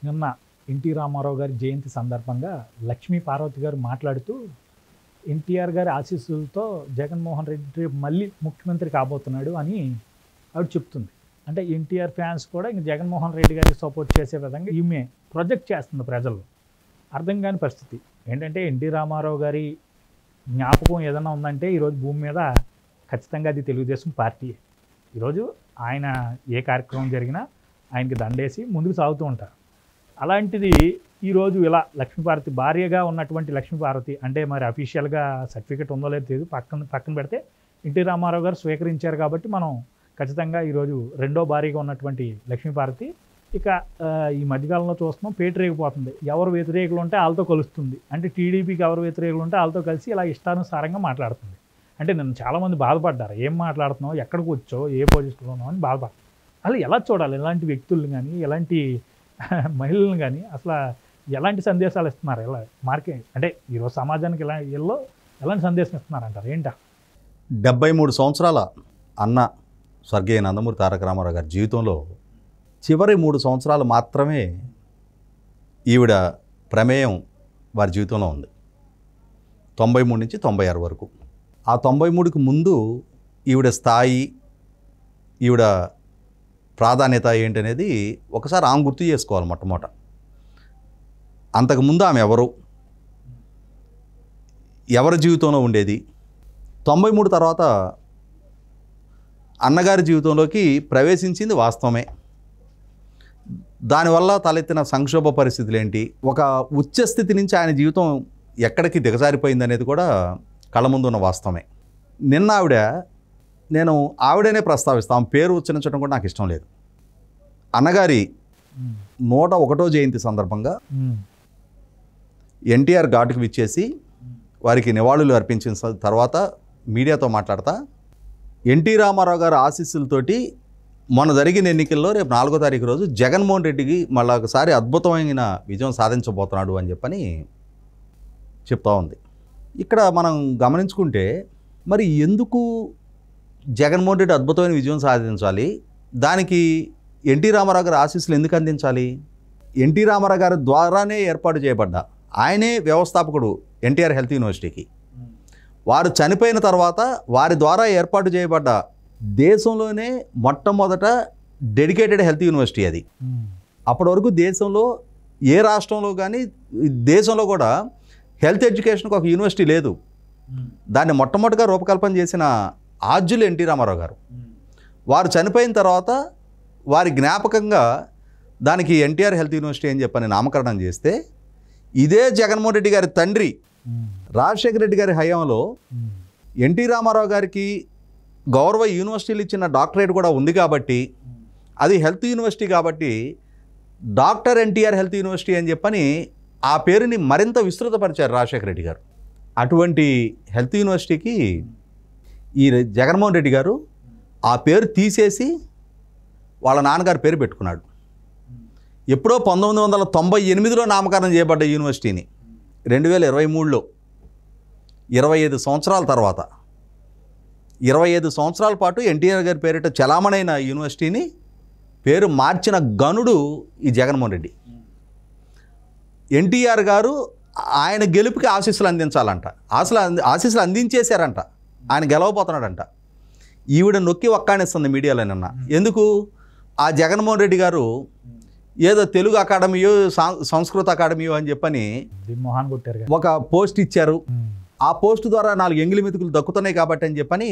నిన్న ఎన్టీ రామారావు గారి జయంతి సందర్భంగా లక్ష్మీ పార్వతి గారు మాట్లాడుతూ ఎన్టీఆర్ గారి ఆశీస్సులతో జగన్మోహన్ రెడ్డి మళ్ళీ ముఖ్యమంత్రి కాబోతున్నాడు అని ఆవిడ చెప్తుంది. అంటే ఎన్టీఆర్ ఫ్యాన్స్ కూడా ఇంక జగన్మోహన్ రెడ్డి గారికి సపోర్ట్ చేసే విధంగా ఈమె ప్రొజెక్ట్ చేస్తుంది ప్రజల్లో. అర్థం కాని పరిస్థితి ఏంటంటే ఎన్టీ రామారావు గారి జ్ఞాపకం ఏదైనా ఉందంటే ఈరోజు భూమి మీద ఖచ్చితంగా అది తెలుగుదేశం పార్టీ. ఈరోజు ఆయన ఏ కార్యక్రమం జరిగినా ఆయనకి దండేసి ముందుకు సాగుతూ ఉంటారు. అలాంటిది ఈరోజు ఇలా లక్ష్మీపార్వతి భార్యగా ఉన్నటువంటి లక్ష్మీపార్వతి అంటే మరి అఫీషియల్గా సర్టిఫికేట్ ఉందో లేదో తెలియదు, పక్కన పెడితే ఎన్టీ రామారావు గారు స్వీకరించారు కాబట్టి మనం ఖచ్చితంగా ఈరోజు రెండో భార్యగా ఉన్నటువంటి లక్ష్మీపార్వతి ఇక ఈ మధ్యకాలంలో చూస్తున్నాం పేటరేగిపోతుంది. ఎవరు వ్యతిరేకులు ఉంటే వాళ్ళతో కలుస్తుంది, అంటే టీడీపీకి ఎవరు వ్యతిరేకులు ఉంటే వాళ్ళతో కలిసి ఇలా ఇష్టానుసారంగా మాట్లాడుతుంది. అంటే నన్ను చాలామంది బాధపడ్డారు, ఏం మాట్లాడుతున్నావు, ఎక్కడికి వచ్చో, ఏ పొజిషన్లో ఉన్నావు అని బాధపడ్డారు. అసలు ఎలా చూడాలి ఇలాంటి వ్యక్తులను కానీ ఇలాంటి మహిళలను కానీ, అసలు ఎలాంటి సందేశాలు ఇస్తున్నారు, ఎలా మార్కెట్ అంటే ఈరోజు సమాజానికి ఎలాంటి సందేశం ఇస్తున్నారంటారు ఏంటా? 73 సంవత్సరాల అన్న స్వర్గీయ నందమూరి తారక రామారావు గారి జీవితంలో చివరి 3 సంవత్సరాలు మాత్రమే ఈవిడ ప్రమేయం వారి జీవితంలో ఉంది. 93 నుంచి 96 వరకు. ఆ 93కి ముందు ఈవిడ స్థాయి, ఈవిడ ప్రాధాన్యత ఏంటనేది ఒకసారి ఆమె గుర్తు చేసుకోవాలి. మొట్టమొదట అంతకుముందు ఆమె ఎవరి జీవితంలో ఉండేది, 93 తర్వాత అన్నగారి జీవితంలోకి ప్రవేశించింది వాస్తవమే. దానివల్ల తలెత్తిన సంక్షోభ పరిస్థితులు ఏంటి, ఒక ఉచ్చస్థితి నుంచి ఆయన జీవితం ఎక్కడికి దిగజారిపోయింది అనేది కూడా కళ్ళ ముందు ఉన్న వాస్తవమే. నిన్న నేను ఆవిడనే ప్రస్తావిస్తాను, పేరు ఉచ్చరించడం కూడా నాకు ఇష్టం లేదు. అన్నగారి 101వ జయంతి సందర్భంగా ఎన్టీఆర్ ఘాటుకు విచ్చేసి వారికి నివాళులు అర్పించిన తర్వాత మీడియాతో మాట్లాడతా ఎన్టీ రామారావు గారి ఆశీస్సులతోటి మొన్న జరిగిన ఎన్నికల్లో రేపు 4వ తారీఖు రోజు జగన్మోహన్ రెడ్డికి మళ్ళీ ఒకసారి అద్భుతమైన విజయం సాధించబోతున్నాడు అని చెప్పని చెప్తా ఉంది. ఇక్కడ మనం గమనించుకుంటే మరి ఎందుకు జగన్మోహన్ రెడ్డి అద్భుతమైన విజయం సాధించాలి, దానికి ఎన్టీ రామారావు గారి ఆశీస్సులు ఎందుకు అందించాలి? ఎన్టీ రామారావు గారి ద్వారానే ఏర్పాటు చేయబడ్డ, ఆయనే వ్యవస్థాపకుడు ఎన్టీఆర్ హెల్త్ యూనివర్సిటీకి. వారు చనిపోయిన తర్వాత వారి ద్వారా ఏర్పాటు చేయబడ్డ దేశంలోనే మొట్టమొదట డెడికేటెడ్ హెల్త్ యూనివర్సిటీ అది. అప్పటి వరకు దేశంలో ఏ రాష్ట్రంలో కానీ దేశంలో కూడా హెల్త్ ఎడ్యుకేషన్కి ఒక యూనివర్సిటీ లేదు. దాన్ని మొట్టమొదటిగా రూపకల్పన చేసిన ఆద్యులు ఎన్టీ రామారావు గారు. వారు చనిపోయిన తర్వాత వారి జ్ఞాపకంగా దానికి ఎన్టీఆర్ హెల్త్ యూనివర్సిటీ అని చెప్పని నామకరణం చేస్తే ఇదే జగన్మోహన్ రెడ్డి గారి తండ్రి రాజశేఖర రెడ్డి గారి హయాంలో ఎన్టీ రామారావు గారికి గౌరవ యూనివర్సిటీలు ఇచ్చిన డాక్టరేట్ కూడా ఉంది కాబట్టి అది హెల్త్ యూనివర్సిటీ కాబట్టి డాక్టర్ ఎన్టీఆర్ హెల్త్ యూనివర్సిటీ అని చెప్పని ఆ పేరుని మరింత విస్తృతపరిచారు రాజశేఖర రెడ్డి గారు. అటువంటి హెల్త్ యూనివర్సిటీకి ఈ జగన్మోహన్ రెడ్డి గారు ఆ పేరు తీసేసి వాళ్ళ నాన్నగారి పేరు పెట్టుకున్నాడు. ఎప్పుడో 1998లో నామకరణం చేయబడ్డ యూనివర్సిటీని 2023లో 25 సంవత్సరాల తర్వాత 25 సంవత్సరాల పాటు ఎన్టీఆర్ గారి పేరిట చలామణైన యూనివర్సిటీని పేరు మార్చిన గనుడు ఈ జగన్మోహన్ రెడ్డి. ఎన్టీఆర్ గారు ఆయన గెలుపుకి ఆశీస్సులు అందించాలంట, ఆశీస్సులు అందించేశారంట, ఆయన గెలవబోతున్నాడంట. ఈవిడ నొక్కి ఒక్కానిస్తుంది మీడియాలో నిన్న. ఎందుకు? ఆ జగన్మోహన్ రెడ్డి గారు ఏదో తెలుగు అకాడమీయో సంస్కృత అకాడమీయో అని చెప్పని ఒక పోస్ట్ ఇచ్చారు. ఆ పోస్ట్ ద్వారా 4 ఎంగిలి మెతుకులు దక్కుతున్నాయి కాబట్టి అని చెప్పని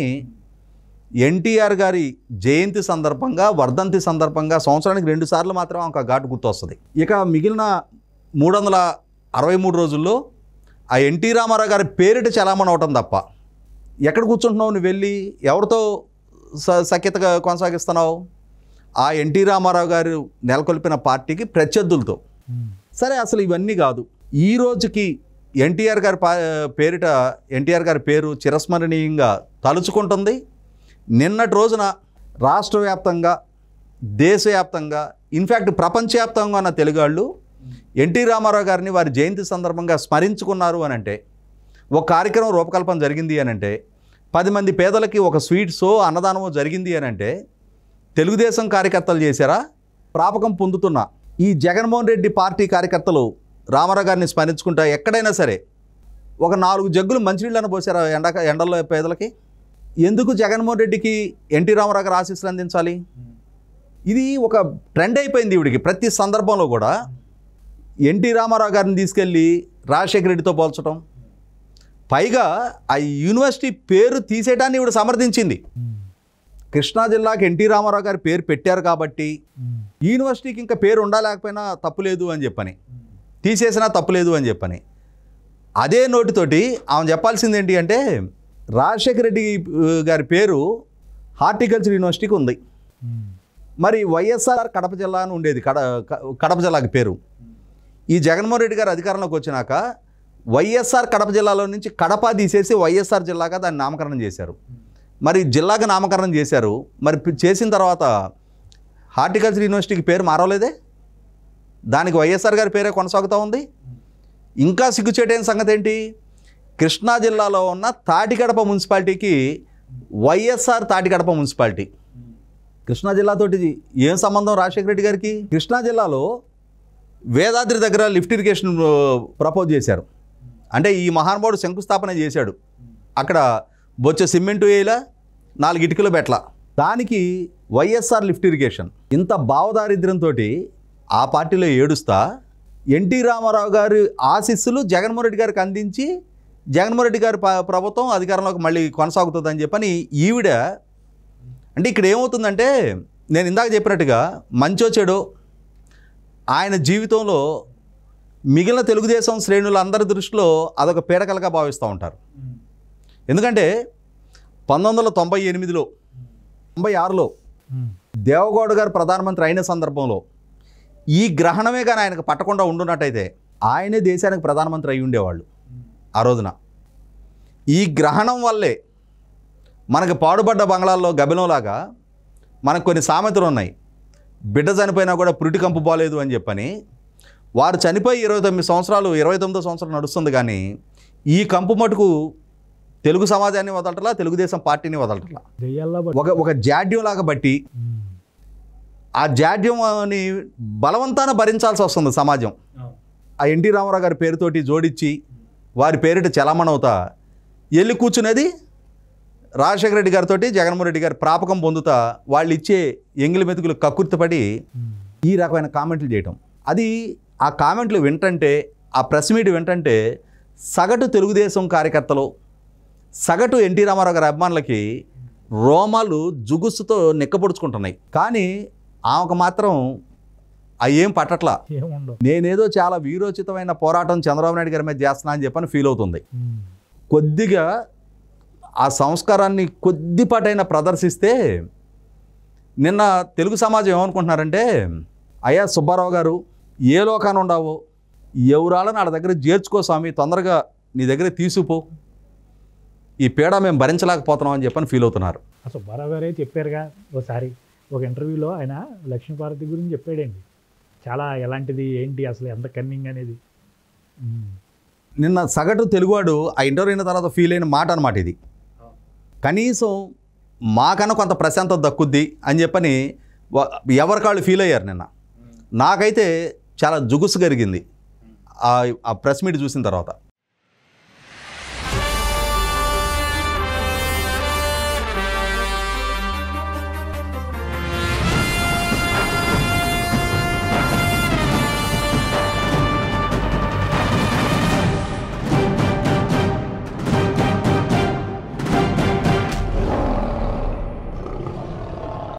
ఎన్టీఆర్ గారి జయంతి సందర్భంగా, వర్ధంతి సందర్భంగా సంవత్సరానికి 2 సార్లు మాత్రమే ఒక ఘాటు గుర్తొస్తుంది. ఇక మిగిలిన 363 రోజుల్లో ఆ ఎన్టీ రామారావు గారి పేరిట చలామణి అవటం తప్ప ఎక్కడ కూర్చుంటున్నావు, నువ్వు వెళ్ళి ఎవరితో సఖ్యతగా కొనసాగిస్తున్నావు? ఆ ఎన్టీ రామారావు గారు నెలకొల్పిన పార్టీకి ప్రత్యర్థులతో. సరే, అసలు ఇవన్నీ కాదు. ఈ రోజుకి ఎన్టీఆర్ గారి పేరిట ఎన్టీఆర్ గారి పేరు చిరస్మరణీయంగా తలుచుకుంటుంది. నిన్నటి రోజున రాష్ట్ర వ్యాప్తంగా, దేశవ్యాప్తంగా, ఇన్ఫ్యాక్ట్ ప్రపంచవ్యాప్తంగా ఉన్న తెలుగాళ్ళు ఎన్టీ రామారావు గారిని వారి జయంతి సందర్భంగా స్మరించుకున్నారు అని అంటే, ఒక కార్యక్రమం రూపకల్పన జరిగింది అని అంటే, 10 మంది పేదలకి ఒక స్వీట్సో అన్నదానమో జరిగింది అని అంటే తెలుగుదేశం కార్యకర్తలు చేశారా? ప్రాపకం పొందుతున్న ఈ జగన్మోహన్ రెడ్డి పార్టీ కార్యకర్తలు రామారావు గారిని స్మరించుకుంటా ఎక్కడైనా సరే ఒక 4 జగ్గులు మంచినీళ్ళని పోసారు ఎండల్లో పేదలకి. ఎందుకు జగన్మోహన్ రెడ్డికి ఎన్టీ రామారావు గారు ఆశీస్సులు అందించాలి? ఇది ఒక ట్రెండ్ అయిపోయింది ఈవిడికి. ప్రతి సందర్భంలో కూడా ఎన్టీ రామారావు గారిని తీసుకెళ్ళి రాజశేఖర రెడ్డితో పోల్చడం, పైగా ఆ యూనివర్సిటీ పేరు తీసేయడాన్ని ఈవిడ సమర్థించింది. కృష్ణా జిల్లాకి ఎన్టీ రామారావు గారి పేరు పెట్టారు కాబట్టి యూనివర్సిటీకి ఇంకా పేరు ఉండలేకపోయినా తప్పులేదు అని చెప్పని, తీసేసినా తప్పులేదు అని చెప్పని, అదే నోటితోటి ఆమె చెప్పాల్సింది ఏంటి అంటే రాజశేఖర రెడ్డి గారి పేరు హార్టికల్చర్ యూనివర్సిటీకి ఉంది. మరి వైఎస్ఆర్ కడప జిల్లా అని ఉండేది, కడప జిల్లాకి పేరు. ఈ జగన్మోహన్ రెడ్డి గారు అధికారంలోకి వచ్చినాక వైఎస్ఆర్ కడప జిల్లాలో నుంచి కడప తీసేసి వైఎస్ఆర్ జిల్లాగా దాన్ని నామకరణం చేశారు. మరి జిల్లాగా నామకరణం చేశారు. మరి చేసిన తర్వాత హార్టికల్చర్ యూనివర్సిటీకి పేరు మారలేదే, దానికి వైఎస్ఆర్ గారి పేరే కొనసాగుతూ ఉంది. ఇంకా సిగ్గుచేటైన సంగతి ఏంటి, కృష్ణా జిల్లాలో ఉన్న తాటికడప మున్సిపాలిటీకి వైఎస్ఆర్ తాటికడప మున్సిపాలిటీ. కృష్ణా జిల్లాతోటి ఏం సంబంధం రాజశేఖర రెడ్డి గారికి? కృష్ణా జిల్లాలో వేదాద్రి దగ్గర లిఫ్ట్ ఇరిగేషన్ ప్రపోజ్ చేశారు. అంటే ఈ మహానుభావుడు శంకుస్థాపన చేశాడు. అక్కడ బొచ్చ సిమెంటు వేయలా, 4 ఇటుకలు పెట్టలా, దానికి వైఎస్ఆర్ లిఫ్ట్ ఇరిగేషన్. ఇంత భావదారిద్ర్యంతో ఆ పార్టీలో ఏడుస్తా ఎన్టీ రామారావు గారి ఆశీస్సులు జగన్మోహన్ రెడ్డి గారికి అందించి జగన్మోహన్ రెడ్డి గారి ప్రభుత్వం అధికారంలోకి మళ్ళీ కొనసాగుతుందని చెప్పని ఈవిడ. అంటే ఇక్కడ ఏమవుతుందంటే నేను ఇందాక చెప్పినట్టుగా మంచో చెడో ఆయన జీవితంలో మిగిలిన తెలుగుదేశం శ్రేణులందరి దృష్టిలో అదొక పీడకలుగా భావిస్తూ ఉంటారు. ఎందుకంటే 1998లో 96లో దేవగౌడ గారు ప్రధానమంత్రి అయిన సందర్భంలో ఈ గ్రహణమే కానీ ఆయనకు పట్టకుండా ఉండున్నట్టయితే ఆయనే దేశానికి ప్రధానమంత్రి అయి ఉండేవాళ్ళు ఆ రోజున. ఈ గ్రహణం వల్లే మనకు పాడుపడ్డ బంగ్లాల్లో గబిలంలాగా మనకు కొన్ని సామెతలు ఉన్నాయి. బిడ్డ చనిపోయినా కూడా పురిటి కంపు బాలేదు అని చెప్పని. వారు చనిపోయి 29 సంవత్సరాలు 29వ సంవత్సరం నడుస్తుంది, కానీ ఈ కంపు మటుకు తెలుగు సమాజాన్ని వదలటలా, తెలుగుదేశం పార్టీని వదలటలా. ఒక జాడ్యంలాగా బట్టి ఆ జాడ్యంని బలవంతాన భరించాల్సి వస్తుంది సమాజం. ఆ ఎన్టీ రామారావు గారి పేరుతోటి జోడించి వారి పేరిట చలామణవుతా వెళ్ళి కూర్చునేది రాజశేఖర రెడ్డి గారితో జగన్మోహన్ రెడ్డి గారి ప్రాపకం పొందుతా వాళ్ళు ఇచ్చే ఎంగిలి మెతుకులు కక్కుర్తిపడి ఈ రకమైన కామెంట్లు చేయటం. అది ఆ కామెంట్లు వింటంటే, ఆ ప్రెస్ మీట్ వింటంటే సగటు తెలుగుదేశం కార్యకర్తలు, సగటు ఎన్టీ రామారావు గారి అభిమానులకి రోమాలు జుగుస్సుతో నిక్కపొడుచుకుంటున్నాయి. కానీ ఆమెకు మాత్రం అయ్యేం పట్టట్లా. నేనేదో చాలా వీరోచితమైన పోరాటం చంద్రబాబు నాయుడు గారి మీద చేస్తున్నా అని చెప్పని ఫీల్ అవుతుంది. కొద్దిగా ఆ సంస్కారాన్ని కొద్దిపాటైనా ప్రదర్శిస్తే. నిన్న తెలుగు సమాజం ఏమనుకుంటున్నారంటే, అయ్యా సుబ్బారావు గారు ఏ లోకాన ఉండవో ఎవరాళ్ళని వాళ్ళ దగ్గర చేర్చుకో స్వామి, తొందరగా నీ దగ్గర తీసుకుపో, ఈ పీడ మేము భరించలేకపోతున్నాం అని చెప్పని ఫీల్ అవుతున్నారు. సుబ్బారావు గారే చెప్పారుగా ఒకసారి ఒక ఇంటర్వ్యూలో, ఆయన లక్ష్మీపార్వతి గురించి చెప్పాడండి. చాలా ఎలాంటిది ఏంటి అసలు ఎంత కన్నింగ్ అనేది. నిన్న సగటు తెలుగువాడు ఆ ఇంటర్వ్యూ అయిన తర్వాత ఫీల్ అయిన మాట అన్నమాట ఇది. కనీసం మాకన్నా కొంత ప్రశాంతత దక్కుద్ది అని చెప్పని ఎవరికాళ్ళు ఫీల్ అయ్యారు నిన్న. నాకైతే చాలా జుగుసు కలిగింది ఆ ప్రెస్ మీట్ చూసిన తర్వాత.